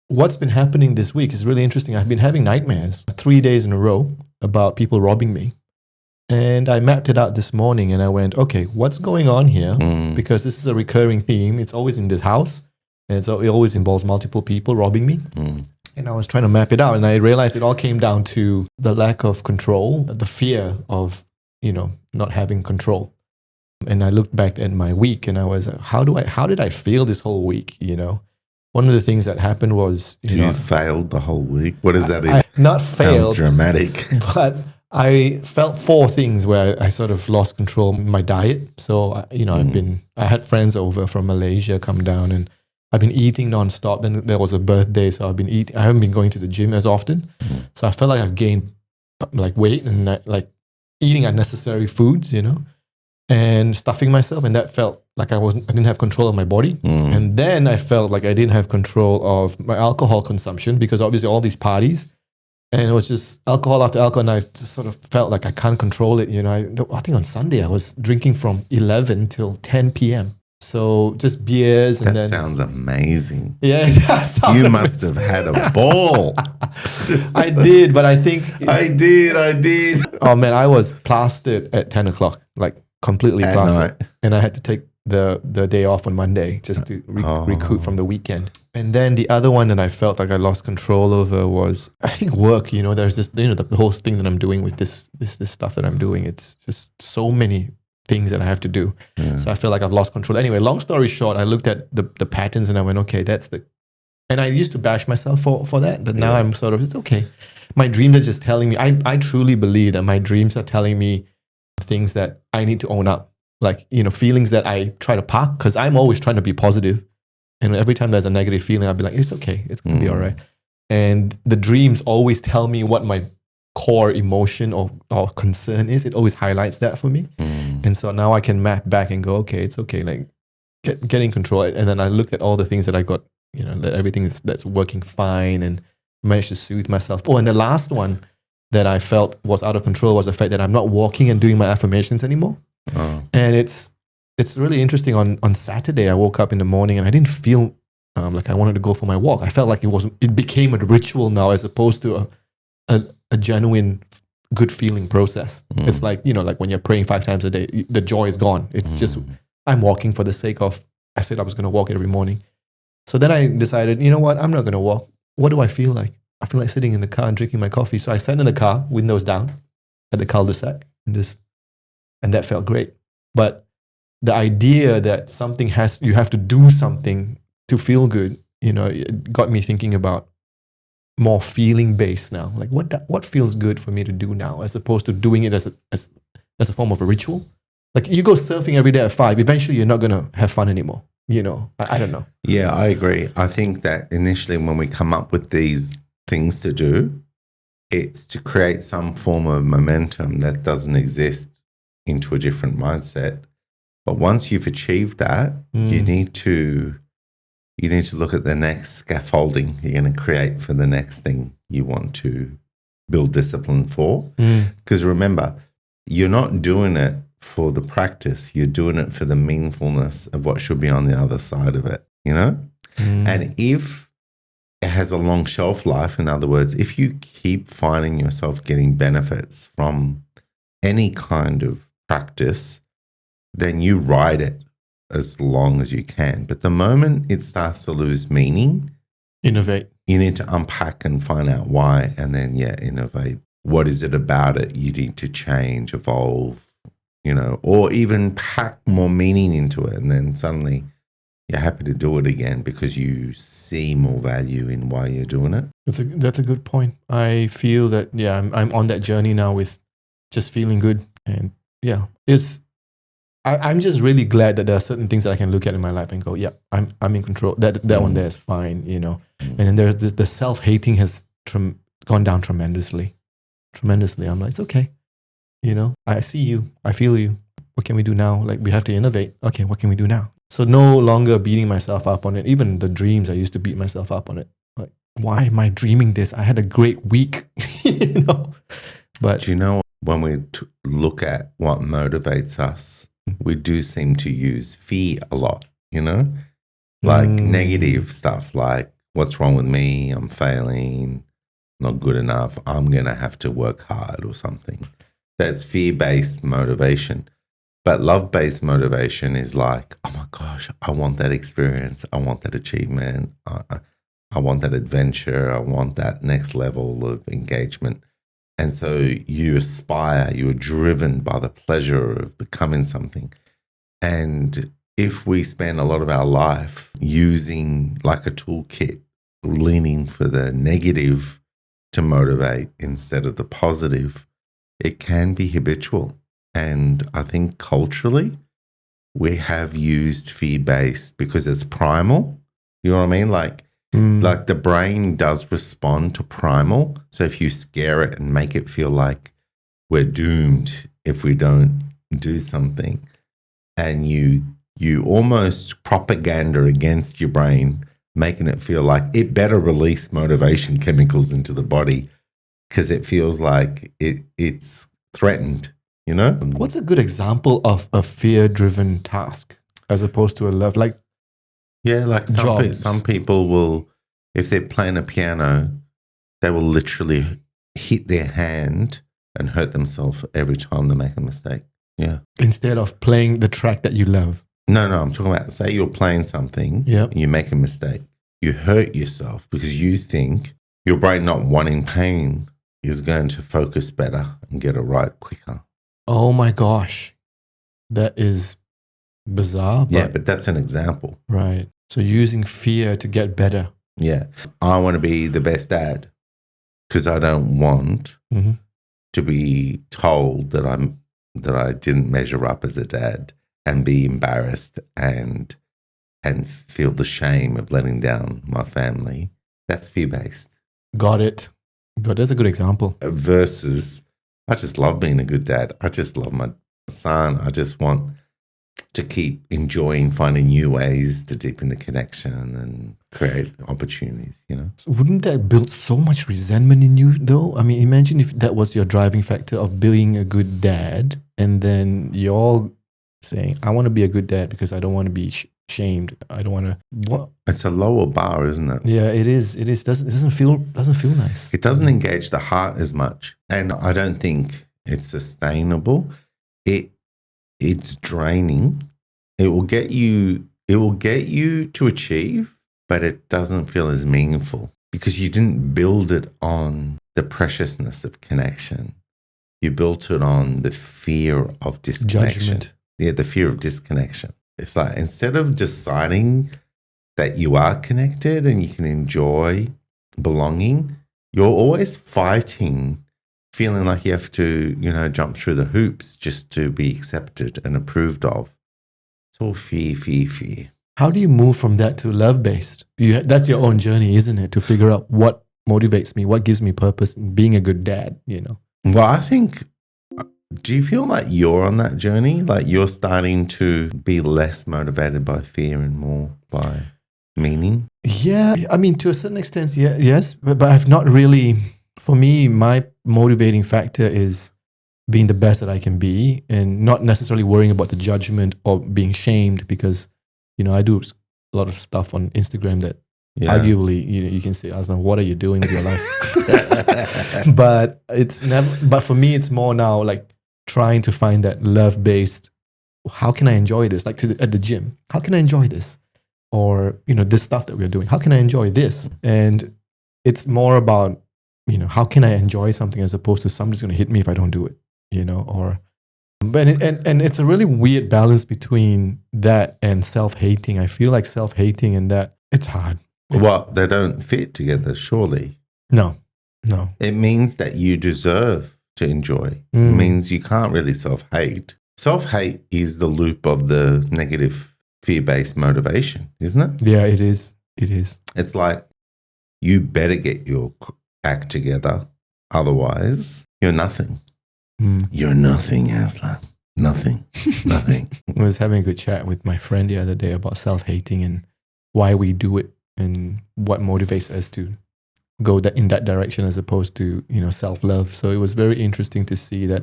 what's been happening this week is really interesting. I've been having nightmares 3 days in a row about people robbing me. And I mapped it out this morning and I went, okay, what's going on here? Because this is a recurring theme. It's always in this house. And so it always involves multiple people robbing me. And I was trying to map it out. And I realized it all came down to the lack of control, the fear of, not having control. And I looked back at my week and I was, how did I feel this whole week? One of the things that happened was, you failed the whole week. What is that? Not failed. Sounds dramatic. But I felt 4 things where I sort of lost control of my diet. So, I had friends over from Malaysia come down and I've been eating nonstop. Then there was a birthday, so I've been eating. I haven't been going to the gym as often. So I felt like I've gained like weight and like eating unnecessary foods, and stuffing myself. And that felt like I didn't have control of my body. And then I felt like I didn't have control of my alcohol consumption because obviously all these parties, and it was just alcohol after alcohol, and I just sort of felt like I can't control it. I think on Sunday I was drinking from 11 till 10 p.m. So just beers. That sounds amazing. Yeah, you must have had a ball. I did, but I think... I did. Oh man, I was plastered at 10 o'clock, like completely at plastered. Night. And I had to take the day off on Monday just to recoup from the weekend. And then the other one that I felt like I lost control over was, I think, work. There's this, the whole thing that I'm doing with this stuff that I'm doing. It's just so many things that I have to do. So I feel like I've lost control. Anyway, long story short, I looked at the patterns and I went, okay, and I used to bash myself for that, but now I'm sort of, it's okay. My dreams are just telling me, I truly believe that my dreams are telling me things that I need to own up. Like, feelings that I try to park, because I'm always trying to be positive. And every time there's a negative feeling, I'll be like, it's okay. It's going to be all right. And the dreams always tell me what my core emotion or concern is. It always highlights that for me. And so now I can map back and go, okay, it's okay. Like getting control. And then I looked at all the things that I got, that everything that's working fine and managed to soothe myself. Oh, and the last one that I felt was out of control was the fact that I'm not walking and doing my affirmations anymore. And it's really interesting. On Saturday, I woke up in the morning and I didn't feel like I wanted to go for my walk. I felt like it became a ritual now as opposed to a genuine good feeling process. It's like, like when you're praying 5 times a day, the joy is gone. It's just, I'm walking for the sake of, I said I was going to walk every morning. So then I decided, you know what? I'm not going to walk. What do I feel like? I feel like sitting in the car and drinking my coffee. So I sat in the car, windows down at the cul-de-sac and that felt great. But the idea that you have to do something to feel good, it got me thinking about more feeling based now. Like what feels good for me to do now, as opposed to doing it as a form of a ritual. Like you go surfing every day at 5, eventually you're not going to have fun anymore. I don't know. Yeah, I agree. I think that initially when we come up with these things to do, it's to create some form of momentum that doesn't exist into a different mindset. But once you've achieved that, you need to look at the next scaffolding you're going to create for the next thing you want to build discipline for. Because remember, you're not doing it for the practice. You're doing it for the meaningfulness of what should be on the other side of it, And if it has a long shelf life, in other words, if you keep finding yourself getting benefits from any kind of practice, then you ride it as long as you can. But the moment it starts to lose meaning, innovate. You need to unpack and find out why, and then innovate. What is it about it you need to change, evolve, or even pack more meaning into it, and then suddenly you're happy to do it again because you see more value in why you're doing it. That's a good point. I feel that I'm on that journey now with just feeling good, and I'm just really glad that there are certain things that I can look at in my life and go, I'm in control. That one there is fine, And then there's the self-hating has gone down tremendously. I'm like, it's okay. I see you. I feel you. What can we do now? Like, we have to innovate. Okay, what can we do now? So no longer beating myself up on it. Even the dreams, I used to beat myself up on it. Like, why am I dreaming this? I had a great week, But do you know, when we look at what motivates us, we do seem to use fear a lot, like negative stuff, like what's wrong with me? I'm failing, not good enough. I'm going to have to work hard or something. That's fear-based motivation. But love-based motivation is like, oh my gosh, I want that experience. I want that achievement. I want that adventure. I want that next level of engagement. And so you aspire, you're driven by the pleasure of becoming something. And if we spend a lot of our life using like a toolkit, leaning for the negative to motivate instead of the positive, it can be habitual. And I think culturally, we have used fear-based because it's primal. You know what I mean? Like the brain does respond to primal. So if you scare it and make it feel like we're doomed if we don't do something, and you almost propaganda against your brain, making it feel like it better release motivation chemicals into the body because it feels like it's threatened, you know? What's a good example of a fear-driven task as opposed to a love? Like, yeah, like some people will, if they're playing a piano, they will literally hit their hand and hurt themselves every time they make a mistake. Yeah. Instead of playing the track that you love. No, I'm talking about, say you're playing something and you make a mistake. You hurt yourself because you think your brain not wanting pain is going to focus better and get it right quicker. Oh my gosh. That is bizarre. But that's an example. Right. So using fear to get better. Yeah. I want to be the best dad because I don't want to be told that I didn't measure up as a dad and be embarrassed and feel the shame of letting down my family. That's fear-based. Got it. But that's a good example. Versus, I just love being a good dad. I just love my son. I just want to keep enjoying finding new ways to deepen the connection and create opportunities, you know? So wouldn't that build so much resentment in you, though? I mean, imagine if that was your driving factor of being a good dad, and then you're saying, I want to be a good dad because I don't want to be shamed. I don't want to. What? It's a lower bar, isn't it? Yeah, it is. It is. It doesn't feel nice. It doesn't engage the heart as much, and I don't think it's sustainable. It's draining. It will get you to achieve, but it doesn't feel as meaningful because you didn't build it on the preciousness of connection. You built it on the fear of disconnection. Judgment. Yeah, the fear of disconnection. It's like instead of deciding that you are connected and you can enjoy belonging, you're always fighting, feeling like you have to, jump through the hoops just to be accepted and approved of. It's all fear. How do you move from that to love-based? That's your own journey, isn't it? To figure out what motivates me, what gives me purpose in being a good dad, Well, I think, do you feel like you're on that journey? Like you're starting to be less motivated by fear and more by meaning? Yeah, I mean, to a certain extent, yes, but I've not really, for me, my motivating factor is being the best that I can be and not necessarily worrying about the judgment or being shamed because, I do a lot of stuff on Instagram that arguably, you can say, Azlan, what are you doing with your life? But it's never, but for me, it's more now like trying to find that love-based, how can I enjoy this? Like at the gym, how can I enjoy this? Or, this stuff that we're doing, how can I enjoy this? And it's more about, how can I enjoy something as opposed to somebody's going to hit me if I don't do it, but it's a really weird balance between that and self-hating. I feel like self-hating and that it's hard. They don't fit together, surely. No. It means that you deserve to enjoy. It means you can't really self-hate. Self-hate is the loop of the negative fear-based motivation, isn't it? Yeah, it is. It's like you better get your act together. Otherwise, you're nothing. You're nothing, Azlan. Nothing. I was having a good chat with my friend the other day about self-hating and why we do it and what motivates us to go in that direction as opposed to, self-love. So it was very interesting to see that